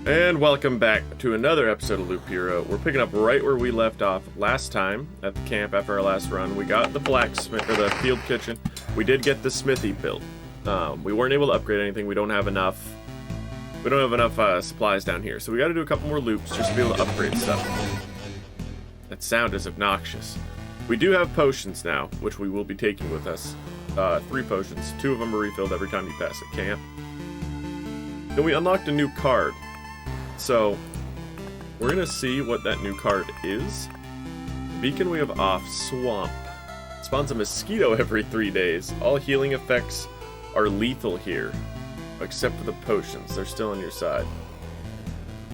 And welcome back to another episode of Loop Hero. We're picking up right where we left off last time at the camp after our last run. We got the blacksmith, or the field kitchen. We did get the smithy built. We weren't able to upgrade anything. We don't have enough. We don't have enough supplies down here, so we got to do a couple more loops just to be able to upgrade stuff. That sound is obnoxious. We do have potions now, which we will be taking with us. 3 potions. 2 of them are refilled every time you pass a camp. Then we unlocked a new card. So, we're going to see what that new card is. Beacon we have off, Swamp. Spawns a mosquito every 3 days. All healing effects are lethal here. Except for the potions. They're still on your side.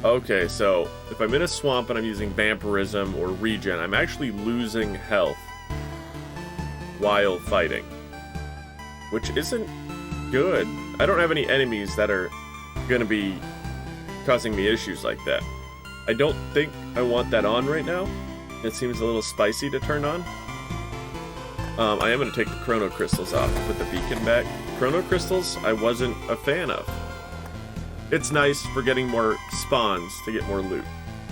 Okay, so if I'm in a swamp and I'm using vampirism or regen, I'm actually losing health while fighting. Which isn't good. I don't have any enemies that are going to be causing me issues like that. I don't think I want that on right now. It seems a little spicy to turn on. I am going to take the chrono crystals off and put the beacon back. Chrono crystals I wasn't a fan of. It's nice for getting more spawns to get more loot,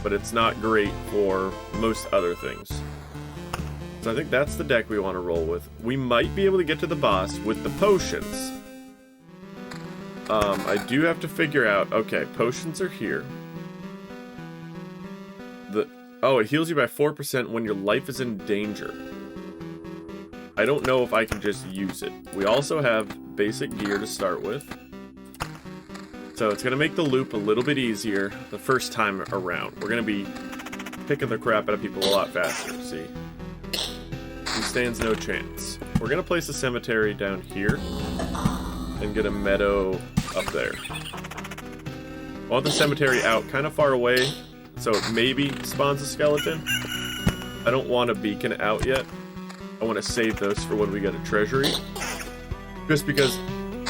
but it's not great for most other things. So I think that's the deck we want to roll with. We might be able to get to the boss with the potions. I do have to figure out... Okay, potions are here. Oh, it heals you by 4% when your life is in danger. I don't know if I can just use it. We also have basic gear to start with. So it's going to make the loop a little bit easier the first time around. We're going to be picking the crap out of people a lot faster, see? He stands no chance. We're going to place a cemetery down here and get a meadow up there. I want the cemetery out kind of far away, so it maybe spawns a skeleton. I don't want a beacon out yet. I want to save those for when we get a treasury. Just because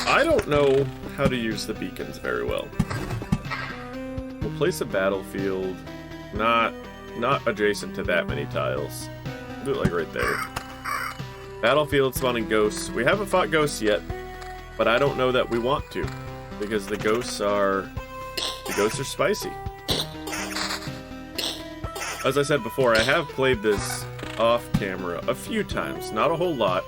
I don't know how to use the beacons very well. We'll place a battlefield, not adjacent to that many tiles. We'll do it like right there. Battlefield spawning ghosts. We haven't fought ghosts yet, but I don't know that we want to, because the ghosts are spicy. As I said before, I have played this off camera a few times, not a whole lot.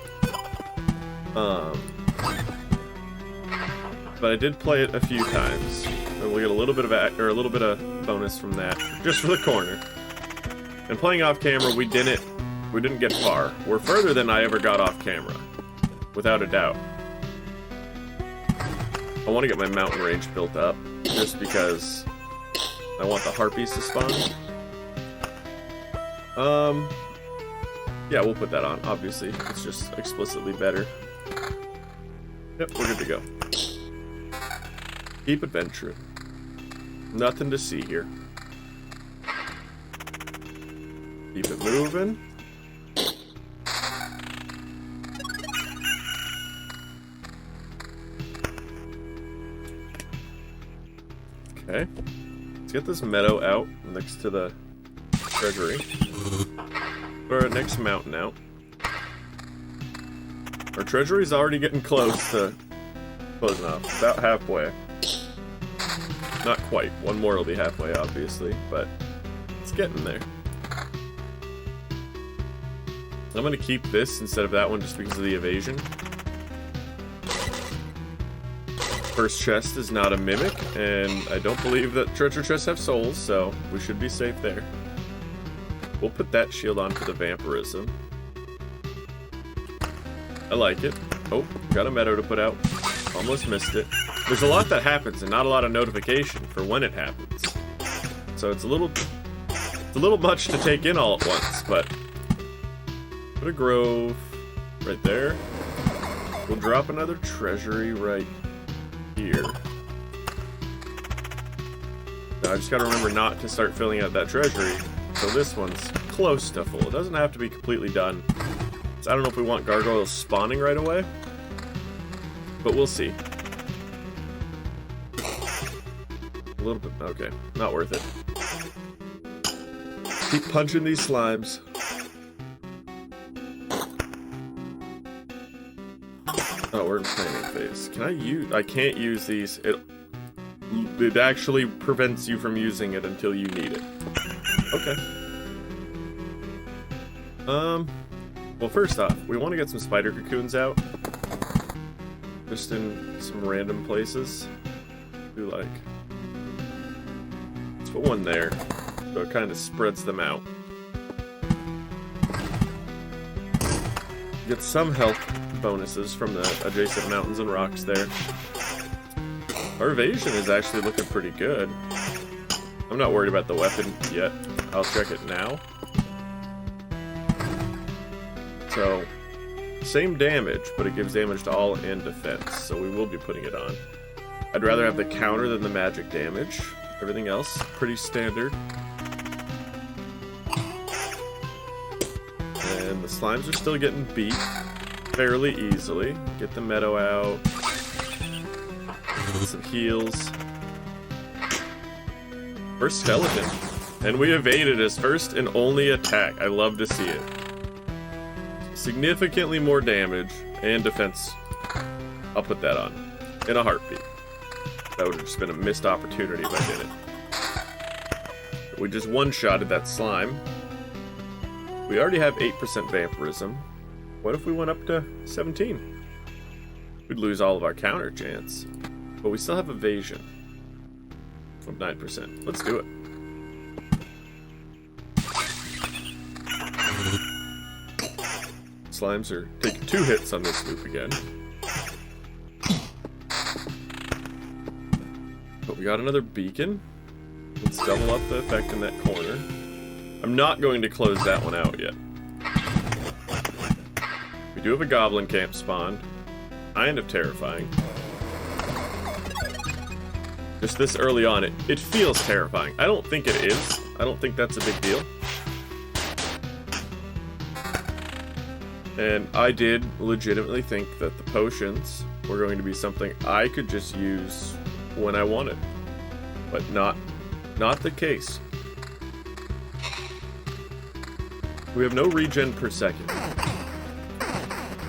But I did play it a few times, and we get a little bit of bonus from that, just for the corner. And playing off camera, we didn't get far. We're further than I ever got off camera, without a doubt. I want to get my mountain range built up, just because I want the harpies to spawn. Yeah, we'll put that on, obviously. It's just explicitly better. Yep, we're good to go. Keep adventuring. Nothing to see here. Keep it moving. Okay. Let's get this meadow out next to the treasury. Or next mountain out. Our treasury's already getting close to closing off. About halfway. Not quite. One more will be halfway, obviously, but it's getting there. I'm going to keep this instead of that one just because of the evasion. First chest is not a mimic, and I don't believe that treasure chests have souls, so we should be safe there. We'll put that shield on for the vampirism. I like it. Oh, got a meadow to put out. Almost missed it. There's a lot that happens and not a lot of notification for when it happens. So it's a little much to take in all at once, but put a grove right there. We'll drop another treasury right here. Now I just gotta remember not to start filling out that treasury. So this one's close to full. It doesn't have to be completely done. So I don't know if we want gargoyles spawning right away, but we'll see. A little bit, okay, not worth it. Keep punching these slimes. Oh, we're in planning phase. Can I use... I can't use these. it actually prevents you from using it until you need it. Okay. Well, first off, we want to get some spider cocoons out. Just in some random places. Do like... Let's put one there, so it kind of spreads them out. Get some health bonuses from the adjacent mountains and rocks there. Our evasion is actually looking pretty good. I'm not worried about the weapon yet. I'll check it now. So, same damage, but it gives damage to all and defense, so we will be putting it on. I'd rather have the counter than the magic damage. Everything else, pretty standard. And the slimes are still getting beat fairly easily. Get the meadow out. Get some heals. First skeleton. And we evaded his first and only attack. I love to see it. Significantly more damage and defense. I'll put that on in a heartbeat. That would have just been a missed opportunity if I did it. We just one-shotted that slime. We already have 8% vampirism. What if we went up to 17? We'd lose all of our counter chance. But we still have evasion of 9%. Let's do it. Slimes are taking 2 hits on this loop again. But we got another beacon. Let's double up the effect in that corner. I'm not going to close that one out yet. We do have a goblin camp spawned. Kind of terrifying. Just this early on, it feels terrifying. I don't think it is. I don't think that's a big deal. And I did legitimately think that the potions were going to be something I could just use when I wanted. But not the case. We have no regen per second.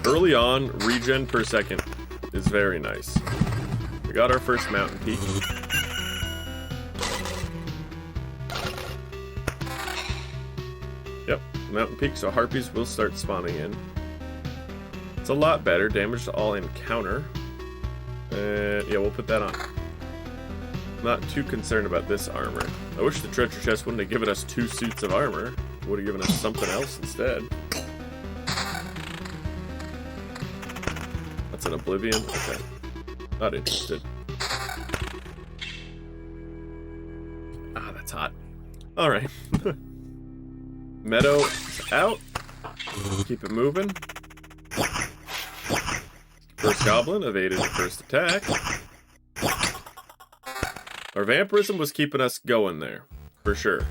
Early on, regen per second is very nice. We got our first mountain peak. Yep, mountain peak, so harpies will start spawning in. It's a lot better. Damage to all encounter. Yeah, we'll put that on. Not too concerned about this armor. I wish the treasure chest wouldn't have given us 2 suits of armor. It would have given us something else instead. That's an oblivion? Okay. Not interested. Ah, that's hot. Alright. Meadow is out. Keep it moving. First goblin evaded the first attack. Our vampirism was keeping us going there, for sure.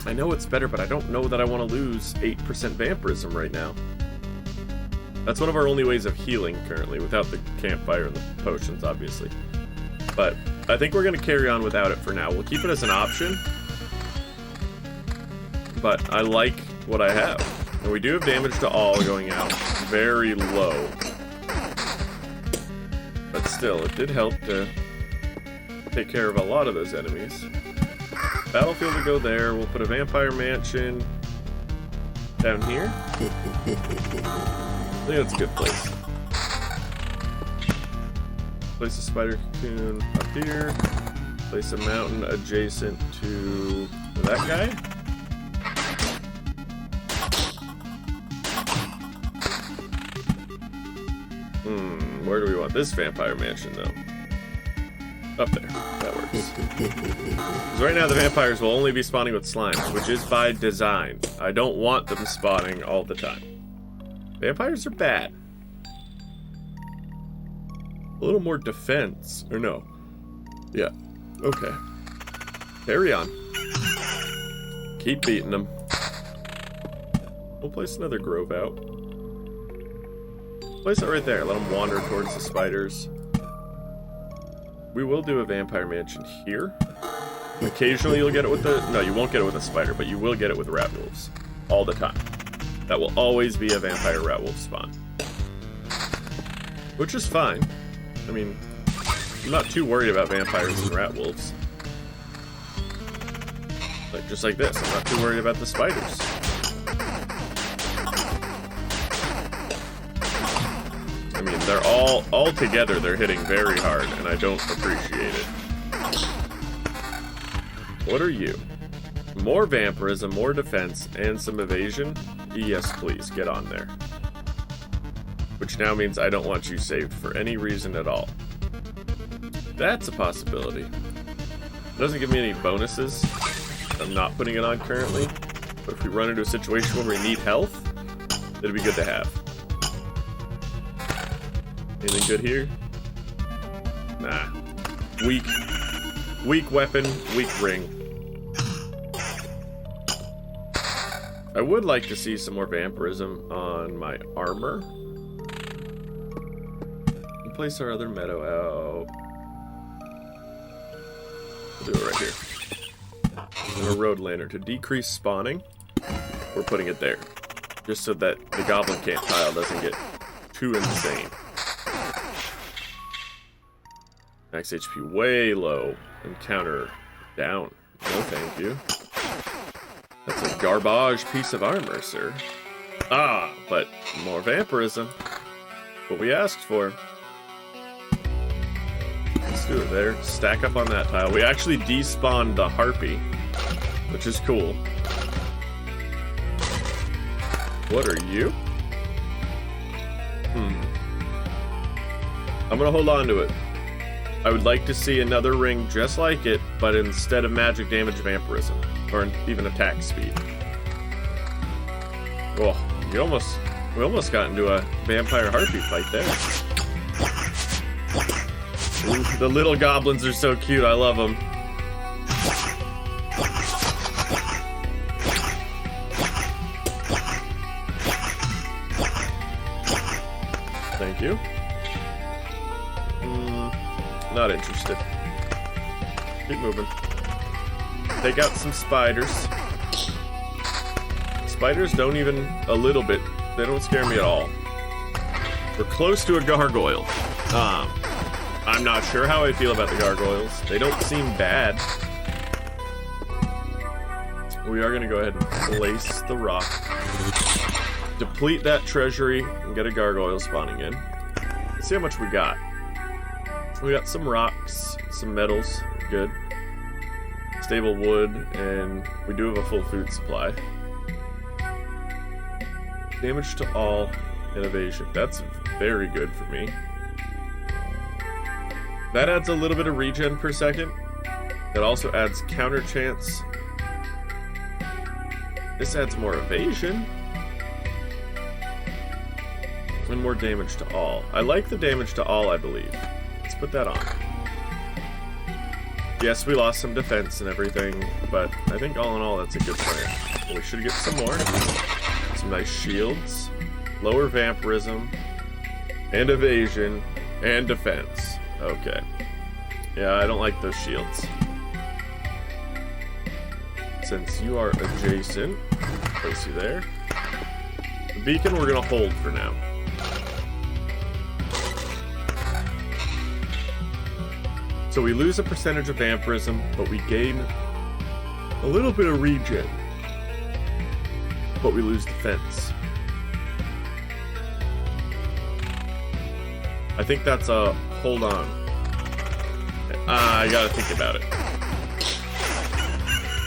I know it's better, but I don't know that I want to lose 8% vampirism right now. That's one of our only ways of healing currently, without the campfire and the potions, obviously. But I think we're going to carry on without it for now. We'll keep it as an option. But I like what I have. And we do have damage to all going out. Very low. But still, it did help to take care of a lot of those enemies. Battlefield will go there. We'll put a vampire mansion down here. I think that's a good place. Place a spider cocoon up here. Place a mountain adjacent to that guy. Where do we want this vampire mansion, though? Up there. That works. Because right now the vampires will only be spawning with slimes, which is by design. I don't want them spawning all the time. Vampires are bad. A little more defense. Or no. Yeah. Okay. Carry on. Keep beating them. We'll place another grove out. Place it right there. Let them wander towards the spiders. We will do a vampire mansion here. Occasionally you'll get it with the... No, you won't get it with a spider, but you will get it with rat wolves. All the time. That will always be a vampire rat wolf spawn. Which is fine. I mean, I'm not too worried about vampires and rat wolves. Like, just like this, I'm not too worried about the spiders. I mean, they're all together, they're hitting very hard, and I don't appreciate it. What are you? More vampirism, more defense, and some evasion? Yes, please, get on there. Which now means I don't want you saved for any reason at all. That's a possibility. It doesn't give me any bonuses. I'm not putting it on currently. But if we run into a situation where we need health, it'd be good to have. Anything good here? Nah. Weak. Weak weapon, weak ring. I would like to see some more vampirism on my armor. We'll place our other meadow out. We'll do it right here. And a road lantern to decrease spawning. We're putting it there. Just so that the goblin camp tile doesn't get too insane. Max HP way low. Encounter down. No thank you. That's a garbage piece of armor, sir. Ah, but more vampirism. What we asked for. Let's do it there. Stack up on that tile. We actually despawned the harpy, which is cool. What are you? I'm gonna hold on to it. I would like to see another ring just like it, but instead of magic damage, vampirism. Or even attack speed. Oh, we almost got into a vampire harpy fight there. Ooh, the little goblins are so cute, I love them. Thank you. Not interested. Keep moving. Take out some spiders. Spiders don't even a little bit. They don't scare me at all. We're close to a gargoyle. I'm not sure how I feel about the gargoyles. They don't seem bad. We are going to go ahead and place the rock. Deplete that treasury and get a gargoyle spawning in. Let's see how much we got. We got some rocks, some metals. Good. Stable wood, and we do have a full food supply. Damage to all and evasion. That's very good for me. That adds a little bit of regen per second. It also adds counter chance. This adds more evasion. And more damage to all. I like the damage to all, I believe. Let's put that on. Yes, we lost some defense and everything, but I think all in all, that's a good plan. We should get some more. Some nice shields. Lower vampirism. And evasion. And defense. Okay. Yeah, I don't like those shields. Since you are adjacent, place you there. The beacon we're going to hold for now. So we lose a percentage of vampirism, but we gain a little bit of regen. But we lose defense. I think that's a hold on. I gotta think about it.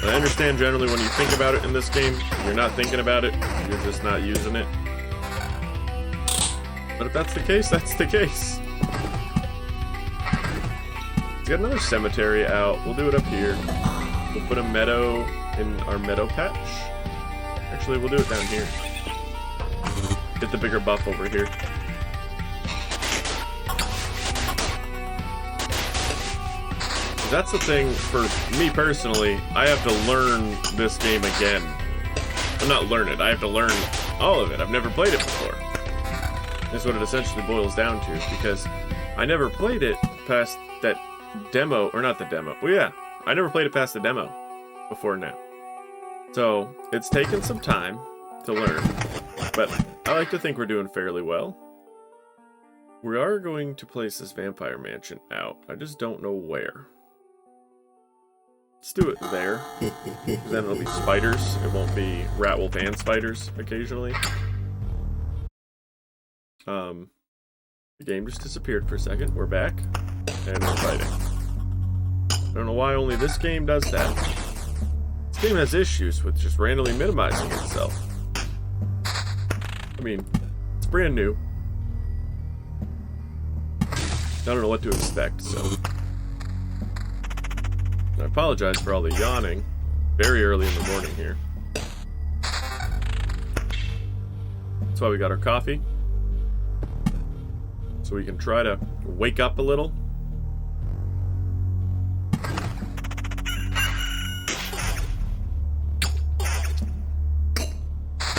And I understand generally when you think about it in this game, you're not thinking about it, you're just not using it. But if that's the case, that's the case. Let's get another cemetery out. We'll do it up here. We'll put a meadow in our meadow patch. Actually, we'll do it down here. Get the bigger buff over here. That's the thing for me personally. I have to learn this game again. Well, not learn it. I have to learn all of it. I've never played it before. That's what it essentially boils down to, because I never played it past that demo, or not the demo. Well, yeah, I never played it past the demo before now. So it's taken some time to learn, but I like to think we're doing fairly well. We are going to place this vampire mansion out. I just don't know where. Let's do it there. Then it'll be spiders. It won't be rat wolf and spiders occasionally. The game just disappeared for a second. We're back. And we're fighting. I don't know why only this game does that. This game has issues with just randomly minimizing itself. I mean, it's brand new. I don't know what to expect, so... I apologize for all the yawning. Very early in the morning here. That's why we got our coffee. So we can try to wake up a little.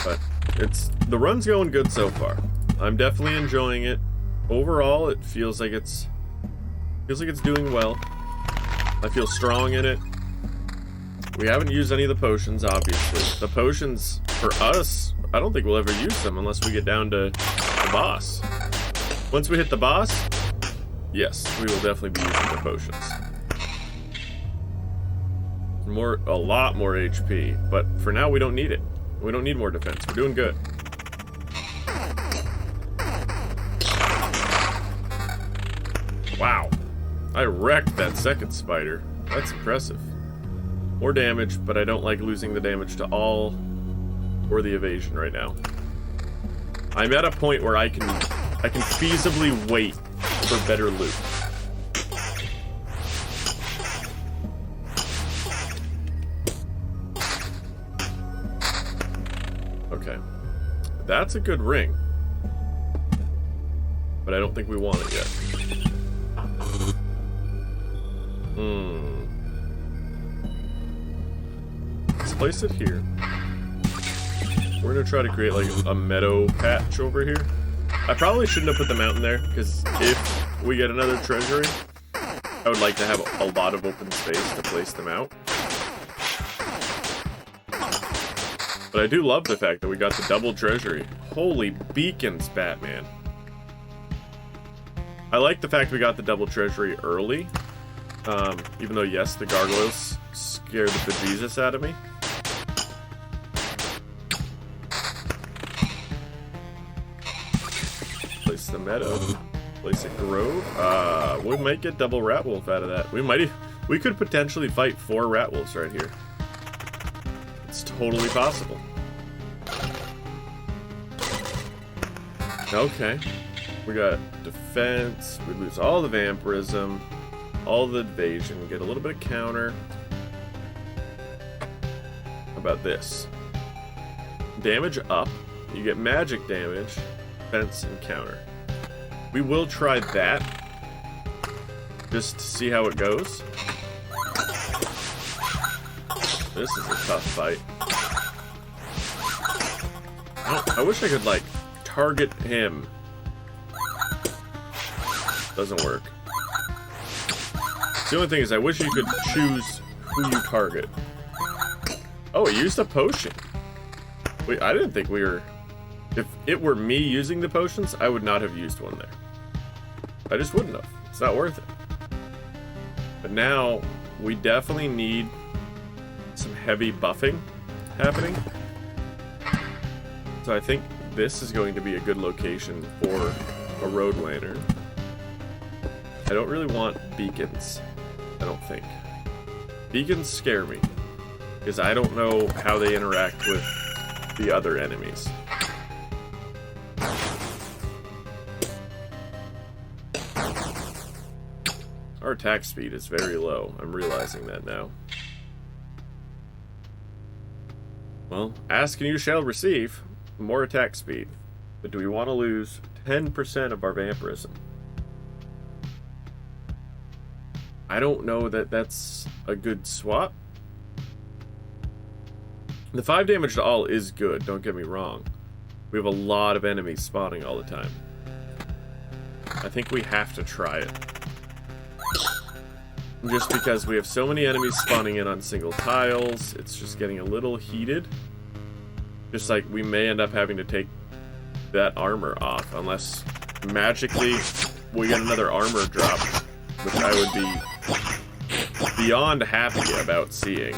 But the run's going good so far. I'm definitely enjoying it. Overall, it feels like it's doing well. I feel strong in it. We haven't used any of the potions, obviously. The potions, for us, I don't think we'll ever use them unless we get down to the boss. Once we hit the boss, yes, we will definitely be using the potions. A lot more HP, but for now we don't need it. We don't need more defense. We're doing good. Wow. I wrecked that second spider. That's impressive. More damage, but I don't like losing the damage to all or the evasion right now. I'm at a point where I can feasibly wait for better loot. Okay. That's a good ring. But I don't think we want it yet. Let's place it here. We're gonna try to create like a meadow patch over here. I probably shouldn't have put the mountain there, because if we get another treasury, I would like to have a lot of open space to place them out. But I do love the fact that we got the double treasury. Holy beacons, Batman. I like the fact we got the double treasury early. Even though, yes, the gargoyles scared the bejesus out of me. Place the meadow. Place a grove. We might get double rat wolf out of that. We could potentially fight 4 rat wolves right here. It's totally possible. Okay. We got defense. We lose all the vampirism. All the evasion, get a little bit of counter. How about this? Damage up, you get magic damage, defense, and counter. We will try that, just to see how it goes. This is a tough fight. I wish I could, like, target him. Doesn't work. The only thing is, I wish you could choose who you target. Oh, it used a potion. Wait, I didn't think we were... If it were me using the potions, I would not have used one there. I just wouldn't have. It's not worth it. But now, we definitely need some heavy buffing happening. So I think this is going to be a good location for a road lantern. I don't really want beacons. I don't think. Beacons scare me, because I don't know how they interact with the other enemies. Our attack speed is very low. I'm realizing that now. Well, ask and you shall receive. More attack speed. But do we want to lose 10% of our vampirism? I don't know that that's a good swap. The 5 damage to all is good, don't get me wrong. We have a lot of enemies spawning all the time. I think we have to try it. Just because we have so many enemies spawning in on single tiles, it's just getting a little heated. Just like we may end up having to take that armor off, unless magically we get another armor drop, which I would be beyond happy about seeing.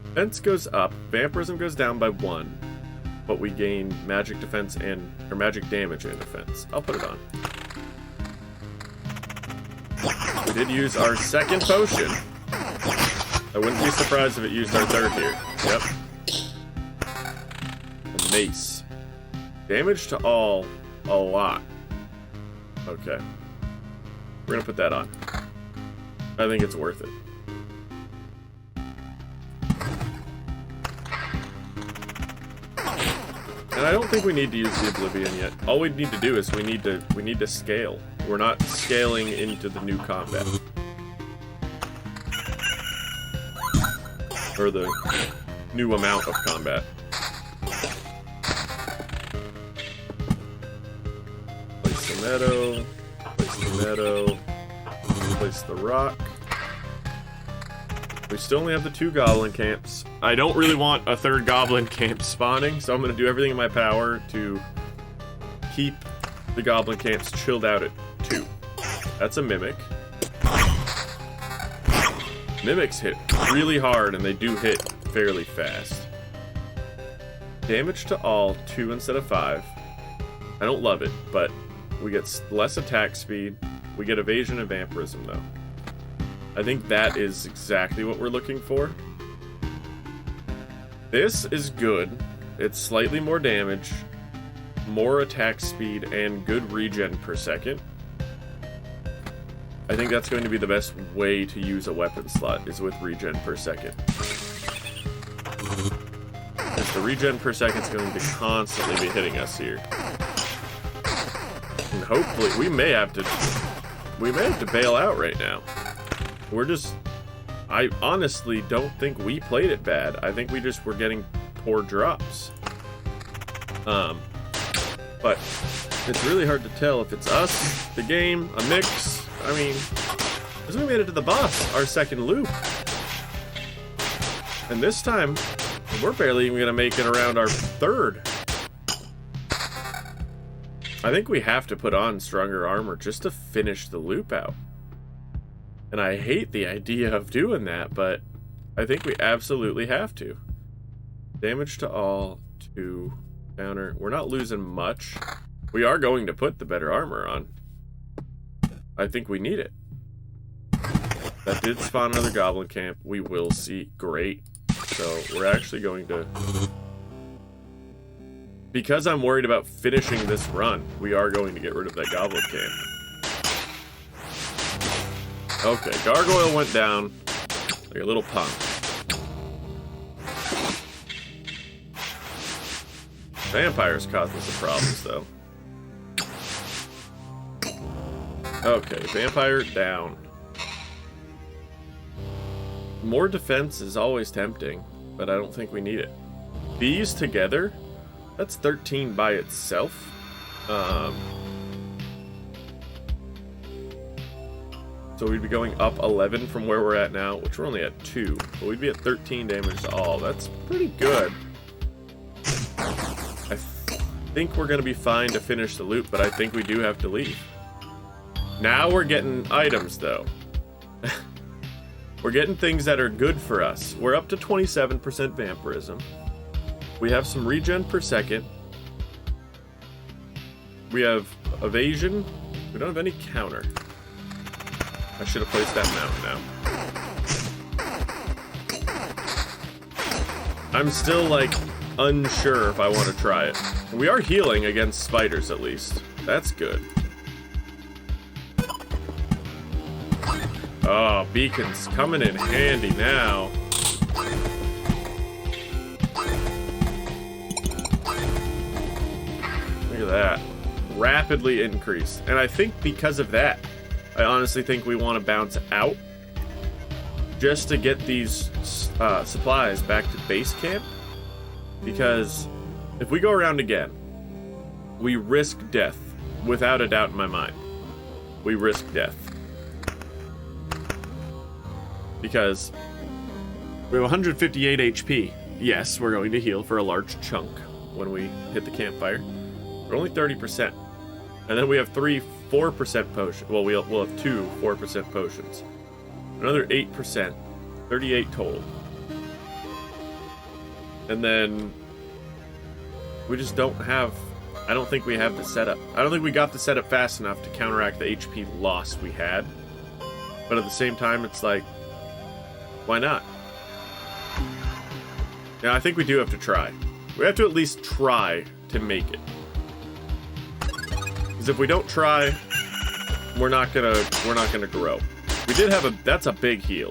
Defense goes up, vampirism goes down by 1, but we gain magic defense or magic damage and defense. I'll put it on. We did use our second potion. I wouldn't be surprised if it used our third here. Yep. A mace. Damage to all, a lot. Okay. We're gonna put that on. I think it's worth it. And I don't think we need to use the Oblivion yet. All we need to do is we need to scale. We're not scaling into the new combat. Or the new amount of combat. Place the meadow. Place the meadow. Place the rock. We still only have the 2 goblin camps. I don't really want a 3rd goblin camp spawning, so I'm going to do everything in my power to keep the goblin camps chilled out at 2. That's a mimic. Mimics hit really hard, and they do hit fairly fast. Damage to all, 2 instead of 5. I don't love it, but we get less attack speed. We get evasion and vampirism, though. I think that is exactly what we're looking for. This is good. It's slightly more damage, more attack speed, and good regen per second. I think that's going to be the best way to use a weapon slot, is with regen per second. Because the regen per second is going to constantly be hitting us here. And hopefully, we may have to bail out right now. I honestly don't think we played it bad. I think we just were getting poor drops. But it's really hard to tell if it's us, the game, a mix. I mean, as we made it to the boss, our second loop. And this time, we're barely even gonna make it around our 3rd. I think we have to put on stronger armor just to finish the loop out. And I hate the idea of doing that, but I think we absolutely have to. Damage to all, 2, counter. We're not losing much. We are going to put the better armor on. I think we need it. That did spawn another goblin camp. We will see. Great. So we're actually going to... Because I'm worried about finishing this run, we are going to get rid of that goblin camp. Okay, Gargoyle went down like a little punk. Vampires causing some problems, though. Okay, vampire down. More defense is always tempting, but I don't think we need it. These together, that's 13 by itself. So we'd be going up 11 from where we're at now, which we're only at 2. But we'd be at 13 damage to all. That's pretty good. I think we're going to be fine to finish the loop, but I think we do have to leave. Now we're getting items, though. We're getting things that are good for us. We're up to 27% vampirism. We have some regen per second. We have evasion. We don't have any counter. I should have placed that mountain now. I'm still, like, unsure if I want to try it. We are healing against spiders, at least. That's good. Oh, beacon's coming in handy now. Look at that. Rapidly increased. And I think because of that, I honestly think we want to bounce out just to get these supplies back to base camp. Because if we go around again, we risk death. Without a doubt in my mind. We risk death. Because we have 158 HP. Yes, we're going to heal for a large chunk when we hit the campfire. We're only 30%. And then we have 3 4% potions. Well, we'll have 2 4% potions. Another 8%. 38 total. And then we just don't have... I don't think we have the setup. I don't think we got the setup fast enough to counteract the HP loss we had. But at the same time, it's like, why not? Yeah, I think we do have to try. We have to at least try to make it. Because if we don't try, we're not gonna grow. We did have that's a big heal.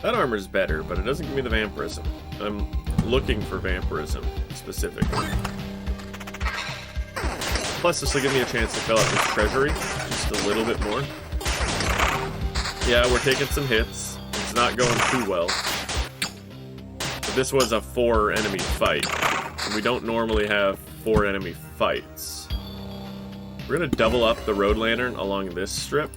That armor's better, but it doesn't give me the vampirism. I'm looking for vampirism, specifically. Plus, this will give me a chance to fill out this treasury just a little bit more. Yeah, we're taking some hits. It's not going too well. But this was a 4 enemy fight. And we don't normally have 4 enemy fights. We're gonna double up the road lantern along this strip.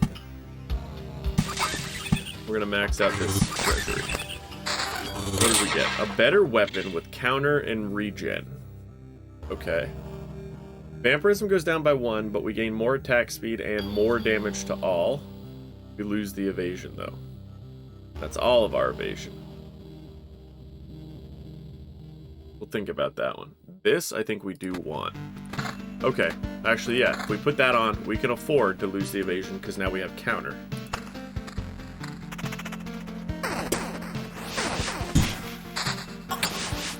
We're gonna max out this treasury. What did we get? A better weapon with counter and regen. Okay. Vampirism goes down by 1, but we gain more attack speed and more damage to all. We lose the evasion, though. That's all of our evasion. We'll think about that one. This, I think we do want. Okay. Actually, yeah. If we put that on, we can afford to lose the evasion, because now we have counter.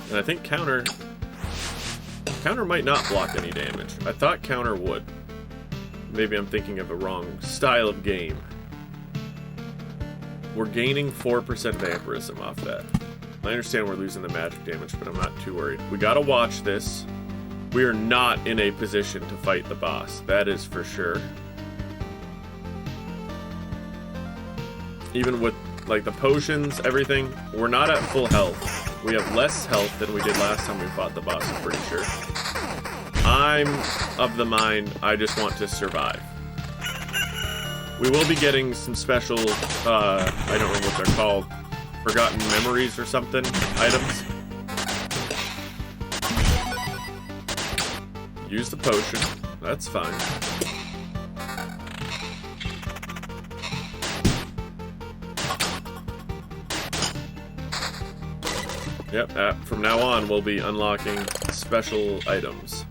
And I think counter might not block any damage. I thought counter would. Maybe I'm thinking of a wrong style of game. We're gaining 4% vampirism off that. I understand we're losing the magic damage, but I'm not too worried. We gotta watch this. We are not in a position to fight the boss. That is for sure. Even with, like, the potions, everything, we're not at full health. We have less health than we did last time we fought the boss, I'm pretty sure. I'm of the mind, I just want to survive. We will be getting some special, I don't know what they're called, forgotten memories or something, items. Use the potion, that's fine. Yep, from now on, we'll be unlocking special items.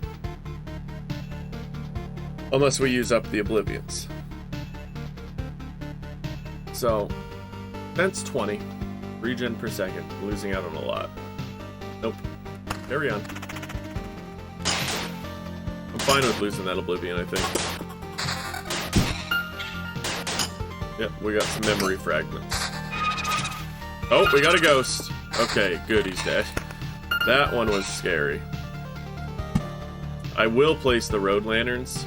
Unless we use up the Oblivions. So, that's 20. Regen per second. Losing out on a lot. Nope. Carry on. I'm fine with losing that Oblivion, I think. Yep, we got some memory fragments. Oh, we got a ghost. Okay, good, he's dead. That one was scary. I will place the road lanterns.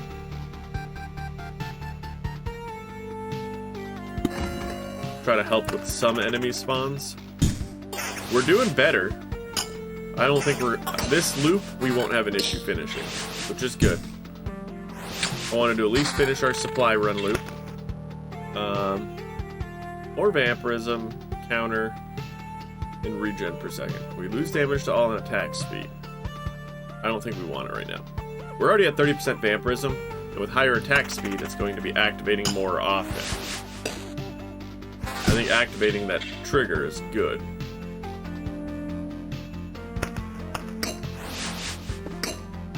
Try to help with some enemy spawns. We're doing better. I don't think this loop, we won't have an issue finishing, which is good. I wanted to at least finish our supply run loop. More vampirism, counter, and regen per second. We lose damage to all and attack speed. I don't think we want it right now. We're already at 30% vampirism, and with higher attack speed, it's going to be activating more often. I think activating that trigger is good.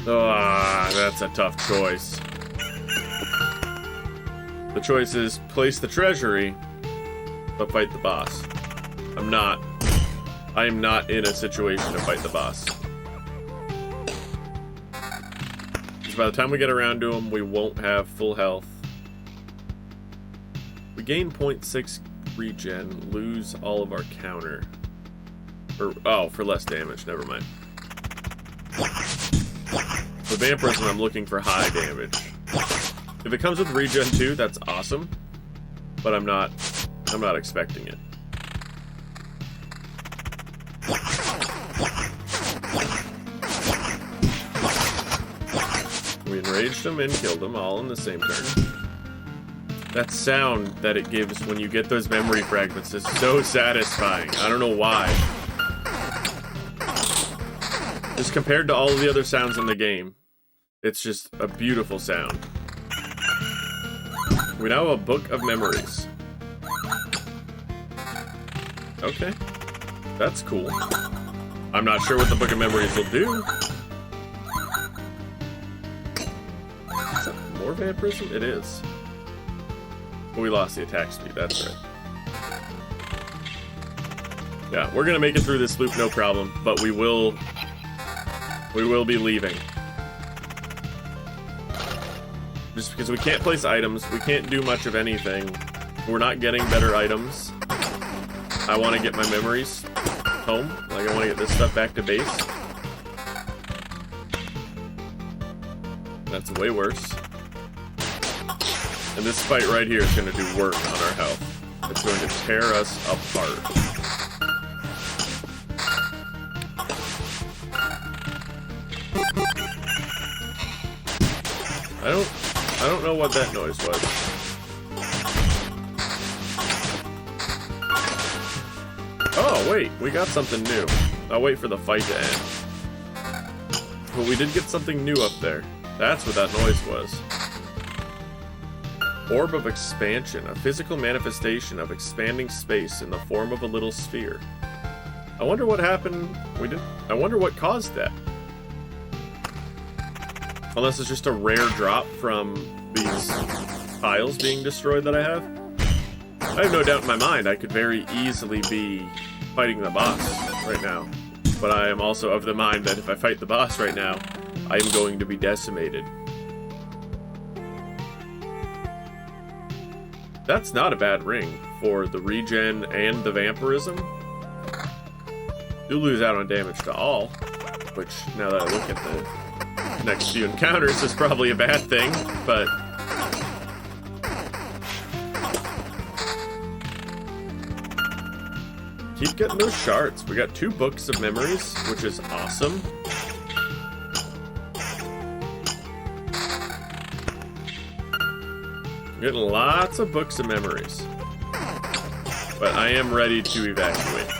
Ah, that's a tough choice. The choice is place the treasury, but fight the boss. I am not in a situation to fight the boss. Because by the time we get around to him, we won't have full health. We gain 0.6 regen, lose all of our counter. For less damage, never mind. For vampirism, I'm looking for high damage. If it comes with regen too, that's awesome. But I'm not expecting it. We enraged him and killed him all in the same turn. That sound that it gives when you get those memory fragments is so satisfying. I don't know why. Just compared to all of the other sounds in the game, it's just a beautiful sound. We now have a book of memories. Okay. That's cool. I'm not sure what the book of memories will do. Is that more vampirism? It is. But we lost the attack speed, that's right. Yeah, we're gonna make it through this loop no problem, but we will be leaving. Just because we can't place items, we can't do much of anything. We're not getting better items. I want to get my memories home. Like, I want to get this stuff back to base. That's way worse. And this fight right here is going to do work on our health. It's going to tear us apart. I don't know what that noise was. Oh, wait, we got something new. I'll wait for the fight to end. But we did get something new up there. That's what that noise was. Orb of Expansion, a physical manifestation of expanding space in the form of a little sphere. I wonder what happened. I wonder what caused that. Unless it's just a rare drop from these tiles being destroyed that I have. I have no doubt in my mind I could very easily be fighting the boss right now. But I am also of the mind that if I fight the boss right now, I am going to be decimated. That's not a bad ring for the regen and the vampirism. You lose out on damage to all, which, now that I look at the next few encounters, is probably a bad thing, but... keep getting those shards. We got 2 books of memories, which is awesome. We're getting lots of books of memories. But I am ready to evacuate.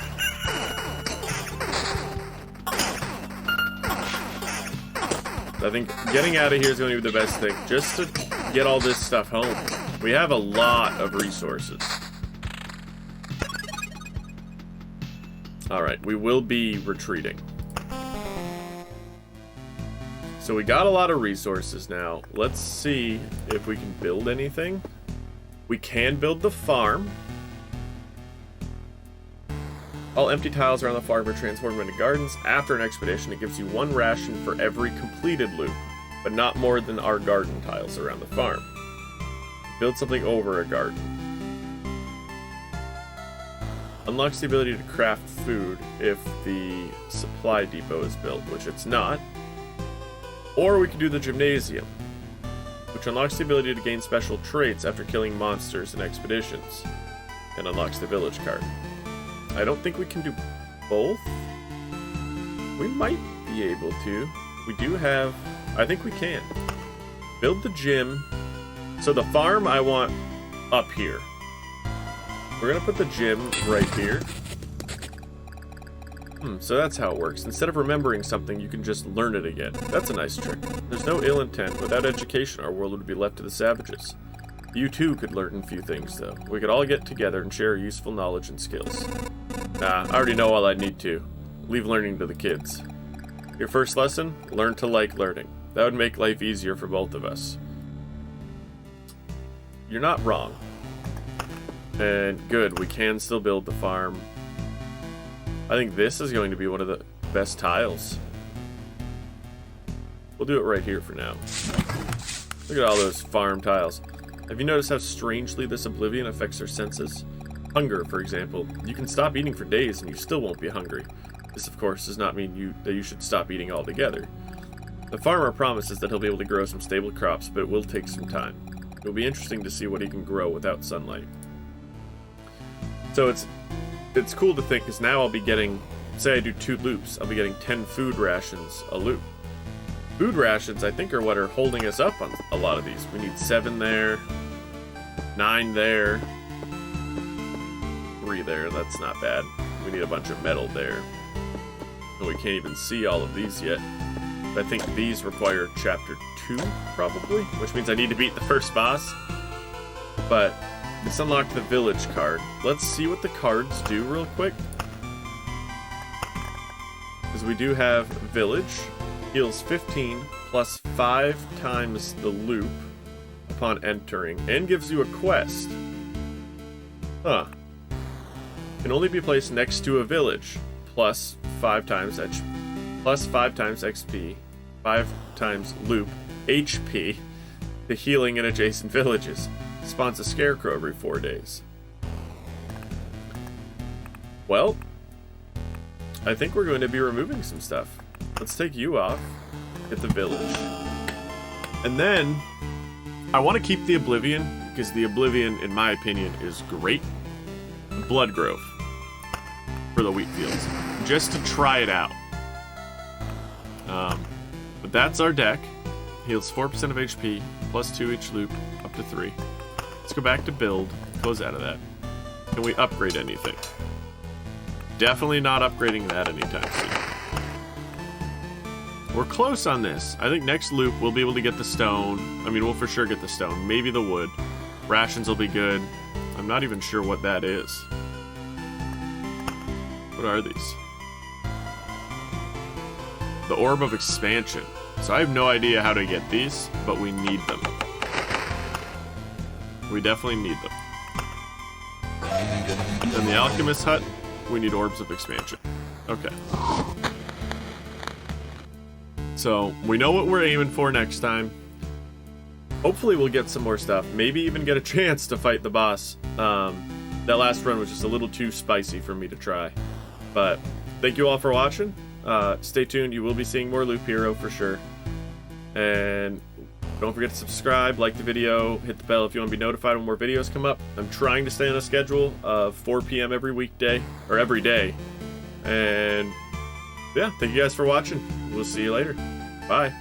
I think getting out of here is going to be the best thing, just to get all this stuff home. We have a lot of resources. Alright, we will be retreating. So we got a lot of resources now. Let's see if we can build anything. We can build the farm. All empty tiles around the farm are transformed into gardens. After an expedition, it gives you 1 ration for every completed loop, but not more than our garden tiles around the farm. Build something over a garden. Unlocks the ability to craft food if the supply depot is built, which it's not. Or we can do the gymnasium, which unlocks the ability to gain special traits after killing monsters in expeditions, and unlocks the village card. I don't think we can do both. We might be able to. We do have... I think we can. Build the gym. So the farm I want up here. We're going to put the gym right here. So that's how it works. Instead of remembering something, you can just learn it again. That's a nice trick. There's no ill intent. Without education, our world would be left to the savages. You too could learn a few things, though. We could all get together and share useful knowledge and skills. Nah, I already know all I need to. Leave learning to the kids. Your first lesson? Learn to like learning. That would make life easier for both of us. You're not wrong. And good, we can still build the farm. I think this is going to be one of the best tiles. We'll do it right here for now. Look at all those farm tiles. Have you noticed how strangely this oblivion affects our senses? Hunger, for example. You can stop eating for days and you still won't be hungry. This, of course, does not mean that you should stop eating altogether. The farmer promises that he'll be able to grow some stable crops, but it will take some time. It will be interesting to see what he can grow without sunlight. So it's cool to think, because now I'll be getting, say I do 2 loops, I'll be getting 10 food rations a loop. Food rations, I think, are what are holding us up on a lot of these. We need 7 there. 9 there. 3 there. That's not bad. We need a bunch of metal there. And we can't even see all of these yet. I think these require chapter 2, probably, which means I need to beat the first boss. But let's unlock the village card. Let's see what the cards do real quick. Because we do have village, heals 15 plus 5 times the loop upon entering, and gives you a quest. Huh. Can only be placed next to a village, plus 5 times XP, 5 times loop, HP, to healing in adjacent villages. Spawns a scarecrow every 4 days. Well, I think we're going to be removing some stuff. Let's take you off, get the village. And then, I want to keep the Oblivion, because the Oblivion, in my opinion, is great. Blood Grove for the wheat fields, just to try it out. But that's our deck. Heals 4% of HP, plus 2 each loop, up to 3. Let's go back to build, close out of that. Can we upgrade anything? Definitely not upgrading that anytime soon. We're close on this. I think next loop we'll be able to get the stone. I mean, we'll for sure get the stone. Maybe the wood. Rations will be good. I'm not even sure what that is. What are these? The Orb of Expansion. So I have no idea how to get these, but we need them. We definitely need them. And the Alchemist Hut, we need Orbs of Expansion. Okay. So, we know what we're aiming for next time. Hopefully we'll get some more stuff. Maybe even get a chance to fight the boss. That last run was just a little too spicy for me to try. But, thank you all for watching. Stay tuned, you will be seeing more Loop Hero for sure. And don't forget to subscribe, like the video, hit the bell if you want to be notified when more videos come up. I'm trying to stay on a schedule of 4 p.m. every weekday, or every day. And yeah, thank you guys for watching. We'll see you later. Bye.